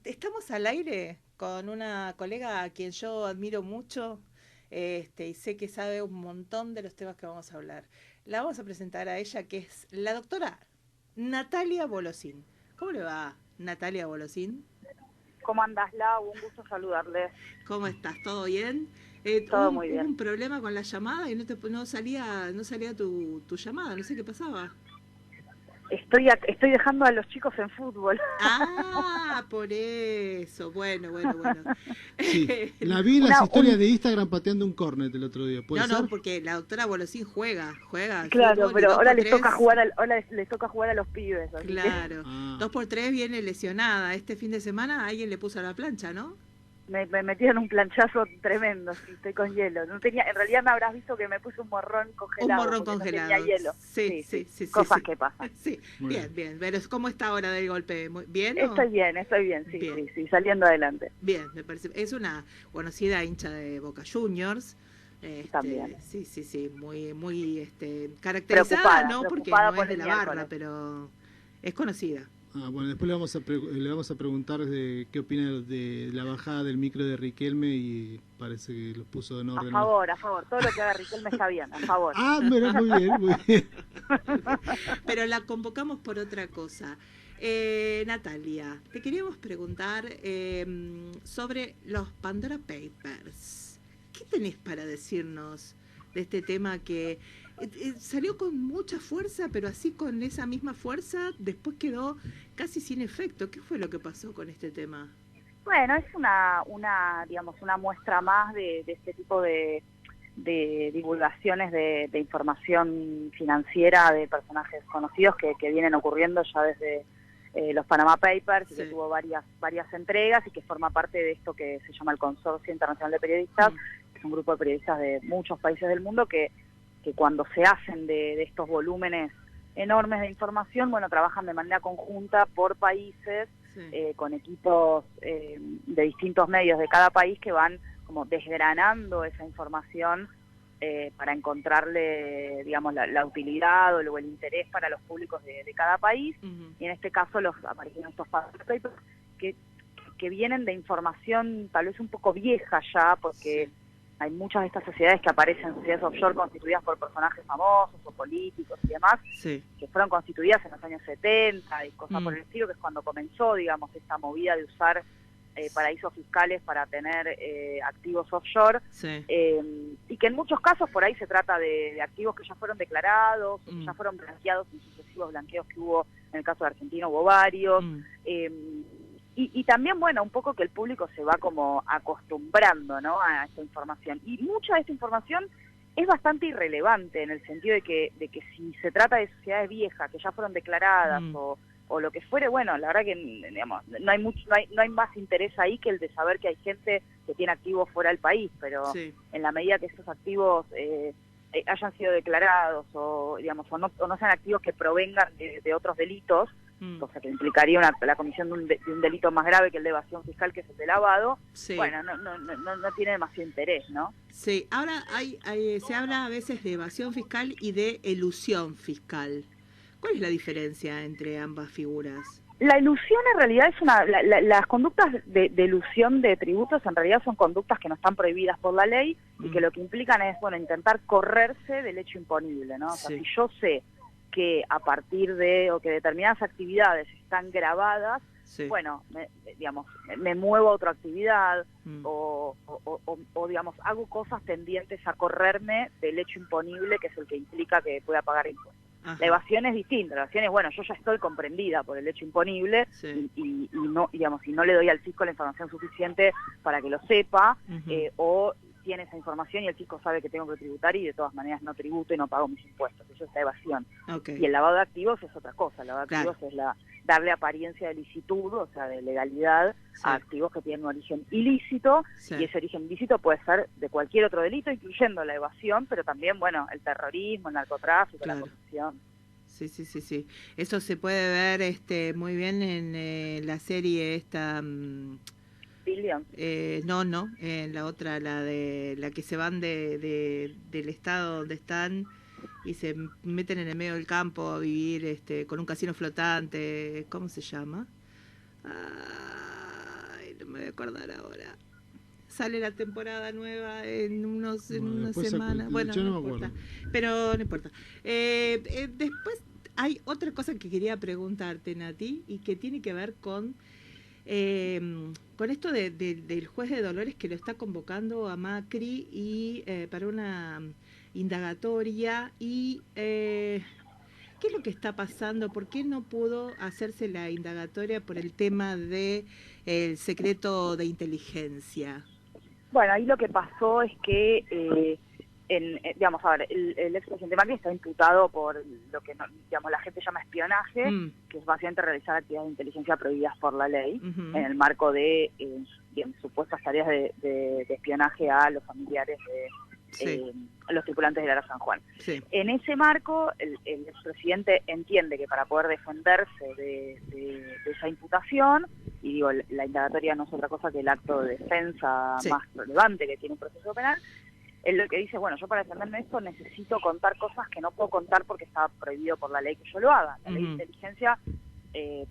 Estamos al aire con una colega a quien yo admiro mucho, y sé que sabe un montón de los temas que vamos a hablar. La vamos a presentar a ella, que es la doctora Natalia Bolosín. ¿Cómo le va, Natalia Bolosín? ¿Cómo andás, Lau? Un gusto saludarles. ¿Cómo estás? ¿Todo bien? Todo muy Hubo bien. un problema con la llamada y no salía tu llamada, no sé qué pasaba. Estoy dejando a los chicos en fútbol. Ah, por eso. Bueno, bueno, bueno. Sí, la vi en las Una, historias un, de Instagram pateando un córner el otro día, ¿puede No, no, ser? porque la doctora Bolosín juega al claro, fútbol y pero dos ahora por les toca tres, jugar, ahora les toca jugar a los pibes, así que claro, Ah, 2 por 3 viene lesionada. Este fin de semana alguien le puso a la plancha, ¿no? me metieron un planchazo tremendo, sí, estoy con hielo. No tenía, en realidad me habrás visto que me puse un morrón Un congelado morrón porque no tenía congelado. hielo. Sí, Sí, sí, sí, sí, sí, cosas sí. que pasan. Sí, muy bien, bien. bien. Pero ¿cómo está ahora del golpe? ¿Bien o? Estoy bien, sí, Bien, sí, sí, saliendo adelante. bien, me parece. Es una conocida hincha de Boca Juniors. También. Sí, sí, sí, muy, muy, caracterizada, Preocupada, no porque preocupada no es por de el la barra, miércoles. pero es conocida. Ah, bueno, después le vamos a preguntar de qué opina de la bajada del micro de Riquelme y parece que los puso en orden. A favor, todo lo que haga Riquelme está bien, a favor. Ah, mira, muy bien, muy bien. Pero la convocamos por otra cosa. Natalia, te queríamos preguntar sobre los Pandora Papers. ¿Qué tenés para decirnos de este tema que salió con mucha fuerza, pero así con esa misma fuerza, después quedó casi sin efecto? ¿Qué fue lo que pasó con este tema? Bueno, es digamos, una muestra más de este tipo de divulgaciones de información financiera de personajes conocidos que vienen ocurriendo ya desde los Panama Papers y que Sí. tuvo varias entregas y que forma parte de esto que se llama el Consorcio Internacional de Periodistas, que es un grupo de periodistas de muchos países del mundo que cuando se hacen de estos volúmenes enormes de información, bueno, trabajan de manera conjunta por países, Sí. con equipos de distintos medios de cada país que van como desgranando esa información para encontrarle, digamos, la utilidad o el interés para los públicos de cada país. Ujú. Y en este caso aparecieron estos papers que, que vienen de información tal vez un poco vieja ya, porque Sí. hay muchas de estas sociedades que aparecen, sociedades offshore constituidas por personajes famosos o políticos y demás, Sí. que fueron constituidas en los años 70 y cosas por Mm. el estilo, que es cuando comenzó, digamos, esta movida de usar paraísos fiscales para tener activos offshore, Sí. y que en muchos casos por ahí se trata de activos que ya fueron declarados, o que ya Mm. fueron blanqueados en sucesivos blanqueos que hubo, en el caso de Argentina hubo varios, Mm. eh, y también, bueno, un poco que el público se va como acostumbrando, ¿no?, a esta información. Y mucha de esta información es bastante irrelevante en el sentido de que si se trata de sociedades viejas que ya fueron declaradas Mm. o lo que fuere, bueno, la verdad que, digamos, no hay más interés ahí que el de saber que hay gente que tiene activos fuera del país, pero Sí. en la medida que esos activos hayan sido declarados o, digamos, o no sean activos que provengan de otros delitos, Mm. cosa que implicaría la comisión de un delito más grave que el de evasión fiscal, que es el de lavado, Sí. bueno, no tiene demasiado interés, ¿no? Sí, ahora se habla a veces de evasión fiscal y de elusión fiscal. ¿Cuál es la diferencia entre ambas figuras? La ilusión en realidad es las conductas de ilusión de tributos en realidad son conductas que no están prohibidas por la ley y que Mm. lo que implican es, bueno, intentar correrse del hecho imponible, ¿no? O sea, Sí. si yo sé que a partir o que determinadas actividades están grabadas, Sí. bueno, digamos, me muevo a otra actividad Mm. digamos, hago cosas tendientes a correrme del hecho imponible que es el que implica que pueda pagar impuestos. Ajá. La evasión es distinta, la evasión es, bueno, yo ya estoy comprendida por el hecho imponible Sí. y no, digamos, y no le doy al fisco la información suficiente para que lo sepa, Ujú. o tiene esa información y el fisco sabe que tengo que tributar y de todas maneras no tributo y no pago mis impuestos. Eso es la evasión. Ok. Y el lavado de activos es otra cosa. El lavado de Claro. activos es darle apariencia de licitud, o sea, de legalidad, Sí. a activos que tienen un origen ilícito, Sí. y ese origen ilícito puede ser de cualquier otro delito, incluyendo la evasión, pero también, bueno, el terrorismo, el narcotráfico, Claro. la corrupción. Sí, sí, sí, sí. Eso se puede ver muy bien en la serie esta. Billion. No, no, en la otra, la que se van del estado donde están y se meten en el medio del campo a vivir con un casino flotante. ¿Cómo se llama? acordar ahora. Sale la temporada nueva en una después semana. Bueno, yo no me importa. acuerdo. Pero no importa. Después hay otra cosa que quería preguntarte, Nati, y que tiene que ver con esto del juez de Dolores que lo está convocando a Macri y para una indagatoria y ¿qué es lo que está pasando? ¿Por qué no pudo hacerse la indagatoria por el tema de el secreto de inteligencia? Bueno, ahí lo que pasó es que, digamos, a ver, el expresidente Macri está imputado por lo que, digamos, la gente llama espionaje, que es básicamente realizar actividades de inteligencia prohibidas por la ley, en el marco de digamos, supuestas tareas de espionaje a los familiares de los tripulantes del Ara San Juan. Sí. En ese marco, el expresidente entiende que para poder defenderse de esa imputación, y digo, la indagatoria no es otra cosa que el acto de defensa más relevante que tiene un proceso penal, él lo que dice, bueno, yo para defenderme de esto necesito contar cosas que no puedo contar porque está prohibido por la ley que yo lo haga. La ley de inteligencia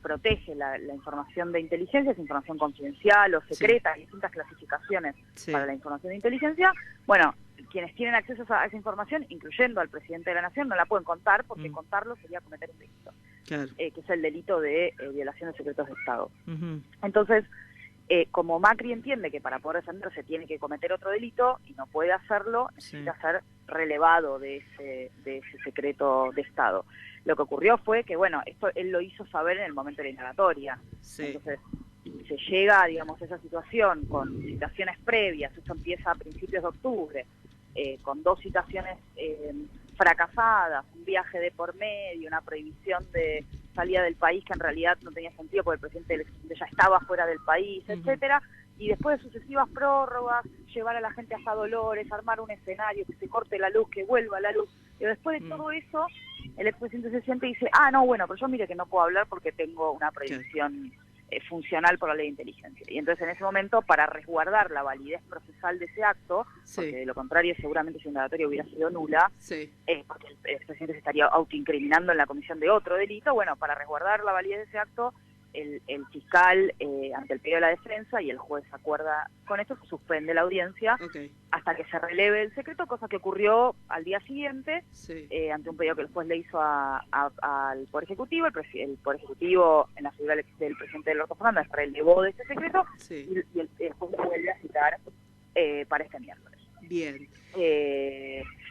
protege la información de inteligencia, es información confidencial o secreta, hay distintas clasificaciones para la información de inteligencia. Bueno, quienes tienen acceso a esa información, incluyendo al presidente de la Nación, no la pueden contar porque contarlo sería cometer un delito, que es el delito de violación de secretos de Estado. Entonces, como Macri entiende que para poder defenderse tiene que cometer otro delito y no puede hacerlo, necesita ser relevado de ese secreto de Estado. Lo que ocurrió fue que, bueno, esto él lo hizo saber en el momento de la indagatoria. Entonces, se llega, digamos, a esa situación con citaciones previas, esto empieza a principios de octubre, con 2 citaciones fracasadas, un viaje de por medio, una prohibición de salida del país que en realidad no tenía sentido porque el presidente ya estaba fuera del país, etcétera, y después de sucesivas prórrogas, llevar a la gente hasta Dolores, armar un escenario, que se corte la luz, que vuelva la luz, y después de todo eso, el expresidente se siente y dice, no, bueno, pero yo mire que no puedo hablar porque tengo una prohibición funcional por la ley de inteligencia. Y entonces en ese momento, para resguardar la validez procesal de ese acto, porque de lo contrario seguramente su indagatoria hubiera sido nula, porque el presidente se estaría autoincriminando en la comisión de otro delito, bueno, para resguardar la validez de ese acto, el fiscal ante el pedido de la defensa y el juez acuerda con esto, se suspende la audiencia hasta que se releve el secreto, cosa que ocurrió al día siguiente ante un pedido que el juez le hizo al Poder Ejecutivo. El Poder Ejecutivo, en la figura del presidente Alberto Fernández, relevó de este secreto y el juez lo vuelve a citar para este miércoles. Bien.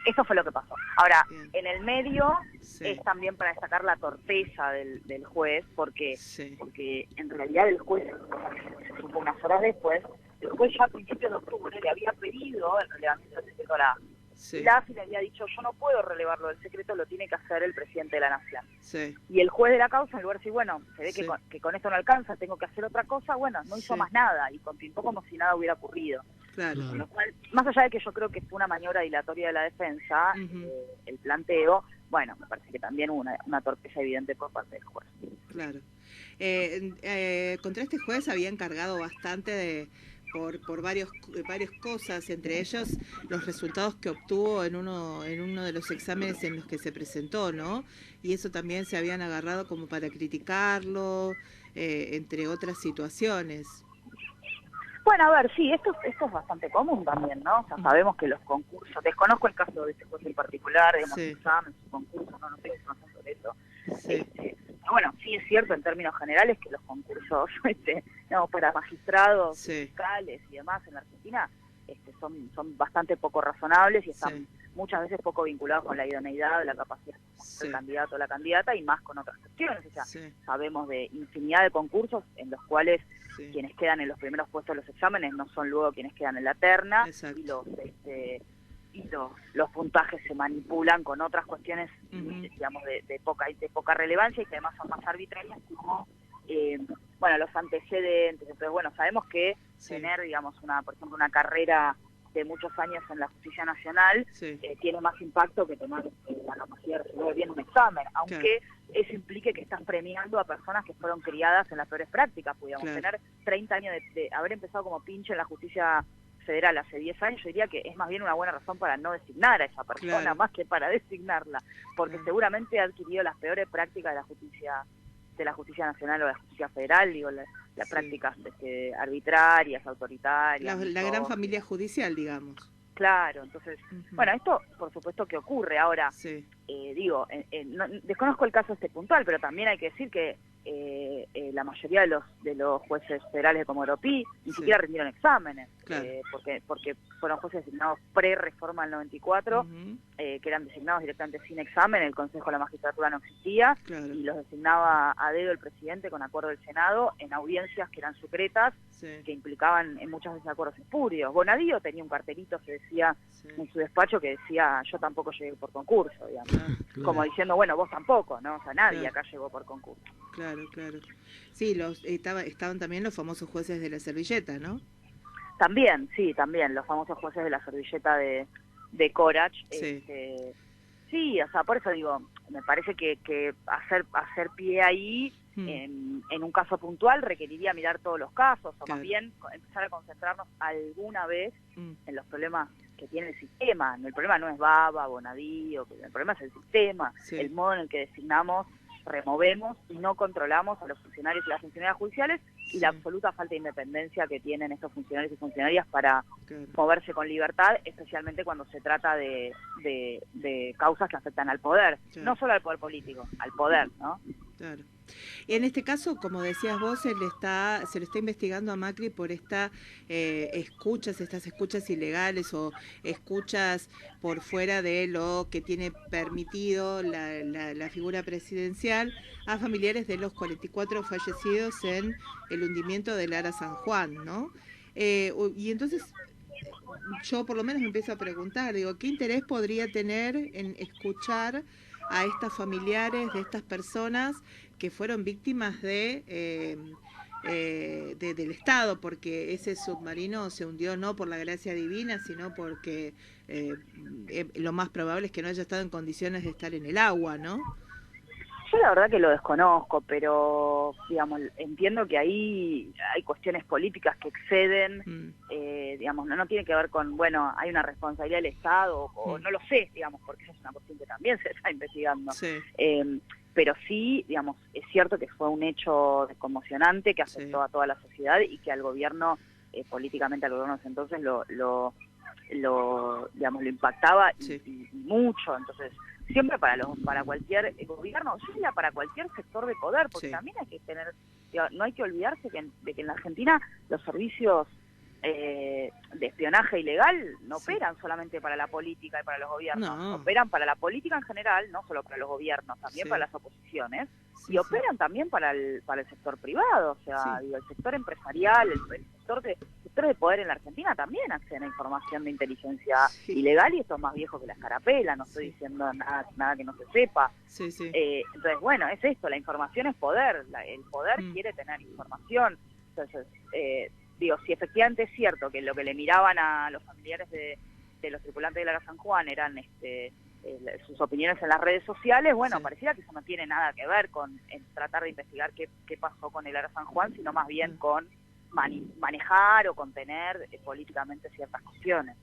Eso fue lo que pasó. Ahora, en el medio es también para destacar la torpeza del juez, porque en realidad el juez, se supo unas horas después, el juez ya a principios de octubre le había pedido el relevamiento del secreto a la AFI, le había dicho, yo no puedo relevarlo del secreto, lo tiene que hacer el presidente de la Nación. Y el juez de la causa, en lugar de decir, bueno, se ve que con esto no alcanza, tengo que hacer otra cosa, bueno, no hizo más nada y continuó como si nada hubiera ocurrido. Con lo cual, más allá de que yo creo que fue una maniobra dilatoria de la defensa, el planteo, bueno, me parece que también hubo una torpeza evidente por parte del juez. Claro. Contra este juez había encargado bastante por varias cosas, entre ellos los resultados que obtuvo en uno de los exámenes en los que se presentó, ¿no? Y eso también se habían agarrado como para criticarlo, entre otras situaciones. Bueno, a ver, sí, esto es bastante común también, ¿no? O sea, sabemos que los concursos, desconozco el caso de este juez en particular, digamos, exámenes, concursos, no tengo información sobre eso. Pero bueno, sí es cierto en términos generales que los concursos, digamos, para magistrados, fiscales y demás en la Argentina, son bastante poco razonables y están muchas veces poco vinculados con la idoneidad, la capacidad del candidato o la candidata y más con otras cuestiones. O sea, sabemos de infinidad de concursos en los cuales quienes quedan en los primeros puestos de los exámenes no son luego quienes quedan en la terna y los puntajes se manipulan con otras cuestiones, digamos, de poca relevancia y que además son más arbitrarias como los antecedentes. Entonces, bueno, sabemos que tener, digamos, por ejemplo, una carrera de muchos años en la justicia nacional tiene más impacto que tener la capacidad de resolver bien un examen, aunque eso implique que estás premiando a personas que fueron criadas en las peores prácticas. Podríamos tener 30 años de haber empezado como pinche en la justicia federal hace 10 años, yo diría que es más bien una buena razón para no designar a esa persona más que para designarla, porque seguramente ha adquirido las peores prácticas de la justicia la justicia nacional o la justicia federal, digo, las prácticas arbitrarias, autoritarias. La gran familia judicial, digamos. Claro, entonces, bueno, esto por supuesto que ocurre. Ahora, sí. Desconozco el caso puntual, pero también hay que decir que la mayoría de los jueces federales de Comodoro Pi ni siquiera rindieron exámenes, claro. porque fueron jueces designados pre-reforma del 94, que eran designados directamente sin examen, el Consejo de la Magistratura no existía, claro. y los designaba a dedo el presidente con acuerdo del Senado en audiencias que eran secretas, que implicaban en muchas veces acuerdos espurios. Bonadío tenía un cartelito que decía en su despacho que decía yo tampoco llegué por concurso, digamos. Claro. Como diciendo, bueno, vos tampoco, ¿no? O sea, nadie acá llegó por concurso. Claro. Sí, estaban también los famosos jueces de la servilleta, ¿no? También, los famosos jueces de la servilleta de Corach. Sí, o sea, por eso digo, me parece que hacer pie ahí en un caso puntual requeriría mirar todos los casos, o más bien empezar a concentrarnos alguna vez en los problemas que tiene el sistema. El problema no es Baba, Bonadío, el problema es el sistema, el modo en el que designamos, removemos y no controlamos a los funcionarios y las funcionarias judiciales y la absoluta falta de independencia que tienen estos funcionarios y funcionarias para moverse con libertad, especialmente cuando se trata de causas que afectan al poder, no solo al poder político, al poder, ¿no? Claro. Y en este caso, como decías vos, se le está investigando a Macri por estas escuchas ilegales o escuchas por fuera de lo que tiene permitido la figura presidencial a familiares de los 44 fallecidos en el hundimiento del Ara San Juan, ¿no? Y entonces yo por lo menos me empiezo a preguntar, digo, ¿qué interés podría tener en escuchar a estas familiares de estas personas que fueron víctimas del Estado, porque ese submarino se hundió no por la gracia divina, sino porque lo más probable es que no haya estado en condiciones de estar en el agua, ¿no? Yo la verdad que lo desconozco, pero digamos, entiendo que ahí hay cuestiones políticas que exceden, digamos, no tiene que ver con, bueno, hay una responsabilidad del Estado, o no lo sé, digamos, porque esa es una cuestión que también se está investigando. Pero sí, digamos, es cierto que fue un hecho conmocionante que afectó a toda la sociedad y que al gobierno, políticamente al gobierno de entonces lo impactaba y mucho. Entonces, siempre para cualquier gobierno, yo diría para cualquier sector de poder, porque también hay que tener, no hay que olvidarse de que en la Argentina los servicios de espionaje ilegal no operan solamente para la política y para los gobiernos, operan para la política en general, no solo para los gobiernos, también para las oposiciones, y operan también para el sector privado, o sea, digo, el sector empresarial, el sector de poder en la Argentina también acceden a información de inteligencia ilegal, y esto es más viejo que la escarapela, no estoy diciendo nada que no se sepa. Entonces, bueno, es esto, la información es poder, el poder quiere tener información. Entonces, digo, si efectivamente es cierto que lo que le miraban a los familiares de los tripulantes del Ara San Juan eran sus opiniones en las redes sociales, bueno, pareciera que eso no tiene nada que ver con tratar de investigar qué pasó con el Ara San Juan, sino más bien con manejar o contener políticamente ciertas cuestiones.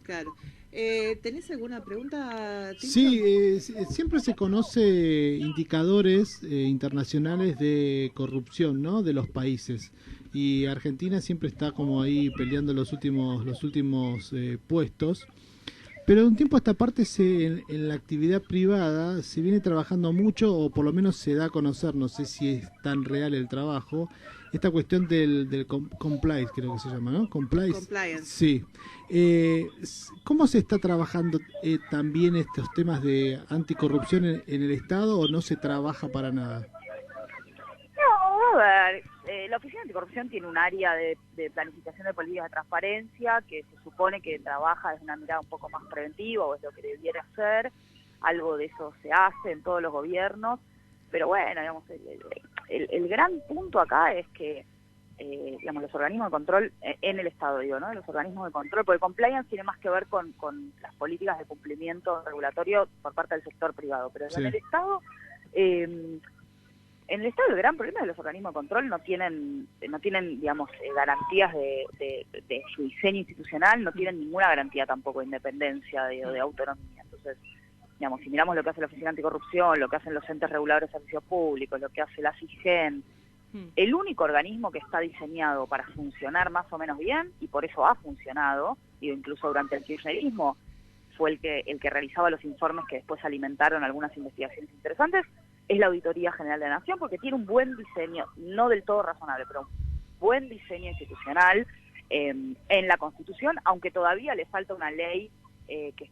Claro. ¿Tenés alguna pregunta, Tito? Sí, siempre se conoce indicadores internacionales de corrupción, ¿no?, de los países, y Argentina siempre está como ahí peleando los últimos puestos. Pero de un tiempo a esta parte en la actividad privada se viene trabajando mucho, o por lo menos se da a conocer, no sé si es tan real el trabajo, esta cuestión del compliance, creo que se llama, ¿no? Compliance. Sí. ¿Cómo se está trabajando también estos temas de anticorrupción en el Estado, o no se trabaja para nada? No, a ver, la Oficina Anticorrupción tiene un área de planificación de políticas de transparencia que se supone que trabaja desde una mirada un poco más preventiva, o es lo que debiera hacer. Algo de eso se hace en todos los gobiernos, pero bueno, digamos, el gran punto acá es que digamos, los organismos de control en el Estado, digo, ¿no? Los organismos de control, porque compliance tiene más que ver con las políticas de cumplimiento regulatorio por parte del sector privado, pero en el Estado el gran problema de los organismos de control no tienen digamos, garantías de su diseño institucional, no tienen ninguna garantía tampoco de independencia, de autonomía. Entonces, digamos, si miramos lo que hace la Oficina Anticorrupción, lo que hacen los entes reguladores de servicios públicos, lo que hace la CIGEN, el único organismo que está diseñado para funcionar más o menos bien, y por eso ha funcionado, y incluso durante el kirchnerismo, fue el que realizaba los informes que después alimentaron algunas investigaciones interesantes, es la Auditoría General de la Nación, porque tiene un buen diseño, no del todo razonable, pero un buen diseño institucional en la Constitución, aunque todavía le falta una ley que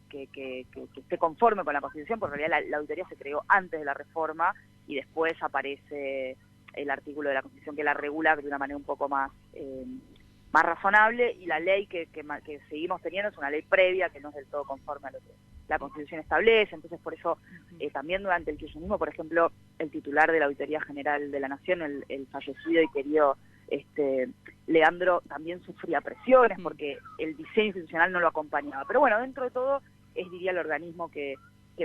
esté conforme con la Constitución, porque en realidad la auditoría se creó antes de la reforma y después aparece el artículo de la Constitución que la regula de una manera un poco más razonable, y la ley que seguimos teniendo es una ley previa que no es del todo conforme a lo que la Constitución establece. Entonces, por eso también durante el kirchnerismo, por ejemplo, el titular de la Auditoría General de la Nación, el fallecido y querido Leandro, también sufría presiones porque el diseño institucional no lo acompañaba. Pero bueno, dentro de todo es, diría, el organismo que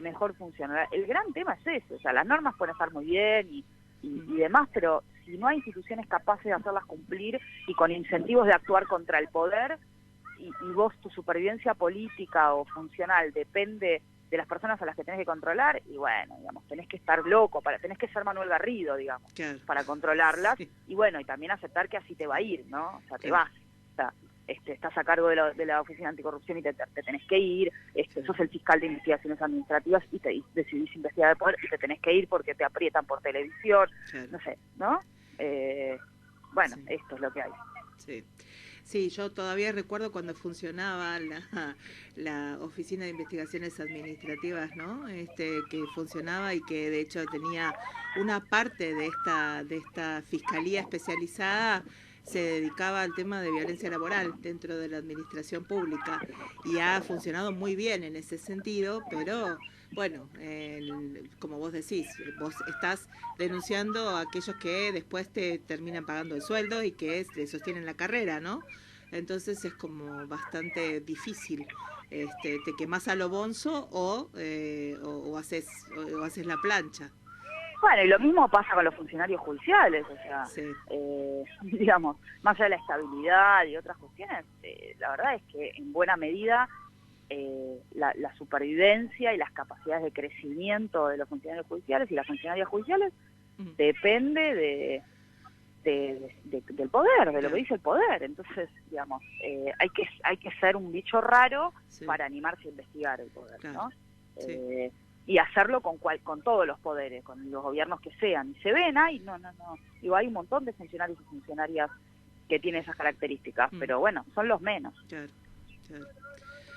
mejor funciona. El gran tema es ese, o sea, las normas pueden estar muy bien y demás, pero si no hay instituciones capaces de hacerlas cumplir y con incentivos de actuar contra el poder, y vos, tu supervivencia política o funcional depende de las personas a las que tenés que controlar, y bueno, digamos, tenés que estar loco, tenés que ser Manuel Garrido, digamos, claro, para controlarlas, sí. Y bueno, y también aceptar que así te va a ir, ¿no? O sea, te vas, o sea, estás a cargo de la Oficina Anticorrupción y te tenés que ir, sos el fiscal de investigaciones administrativas y decidís investigar el poder y te tenés que ir porque te aprietan por televisión, claro. No sé, ¿no? Bueno, sí. Esto es lo que hay. Sí. Sí, yo todavía recuerdo cuando funcionaba la Oficina de Investigaciones Administrativas, ¿no? Que funcionaba y que de hecho tenía una parte de esta fiscalía especializada, se dedicaba al tema de violencia laboral dentro de la administración pública, y ha funcionado muy bien en ese sentido, pero bueno, como vos decís, vos estás denunciando a aquellos que después te terminan pagando el sueldo y que te sostienen la carrera, ¿no? Entonces es como bastante difícil, te quemás a lo bonzo o haces la plancha. Bueno, y lo mismo pasa con los funcionarios judiciales, o sea, sí. Digamos, más allá de la estabilidad y otras cuestiones, la verdad es que en buena medida la supervivencia y las capacidades de crecimiento de los funcionarios judiciales y las funcionarias judiciales depende del poder, de lo que dice el poder. Entonces, digamos, hay que ser un bicho raro, sí, para animarse a investigar el poder, claro, ¿no? Sí. Y hacerlo con todos los poderes, con los gobiernos que sean. Y se ven, digo, hay un montón de funcionarios y funcionarias que tienen esas características, pero bueno, son los menos. Claro.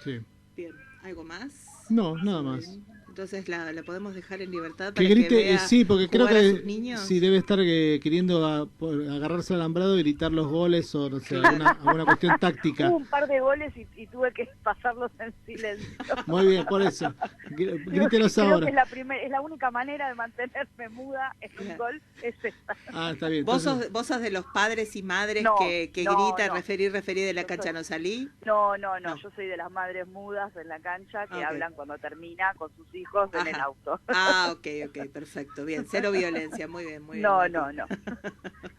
Sí. Bien, ¿algo más? No, nada más. Entonces la podemos dejar en libertad para que grite, que vea sí, porque creo que sí debe estar queriendo agarrarse al alambrado y gritar los goles o no sé, alguna cuestión táctica. Hubo un par de goles y tuve que pasarlos en silencio. Muy bien, por eso. Grítelos ahora. Creo que es la única manera de mantenerme muda en un gol, es esta. Ah, está bien. ¿Vos sos de los padres y madres que gritan, referí de la cancha no salí? No, yo soy de las madres mudas en la cancha que hablan cuando termina con sus hijos en el auto. Ah, ok, perfecto, bien, cero violencia, muy bien. No.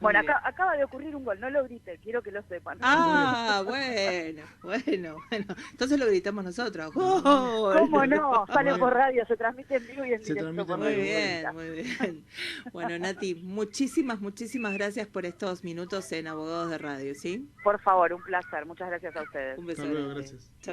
Bueno, acaba de ocurrir un gol, no lo grité, quiero que lo sepan. Ah, bueno, entonces lo gritamos nosotros. ¿Cómo no? Sale por radio, se transmite en vivo y en directo por radio. Muy bien. Bueno, Nati, muchísimas gracias por estos minutos en Abogados de Radio, ¿sí? Por favor, un placer, muchas gracias a ustedes. Un beso. Hasta luego, gracias. Chao.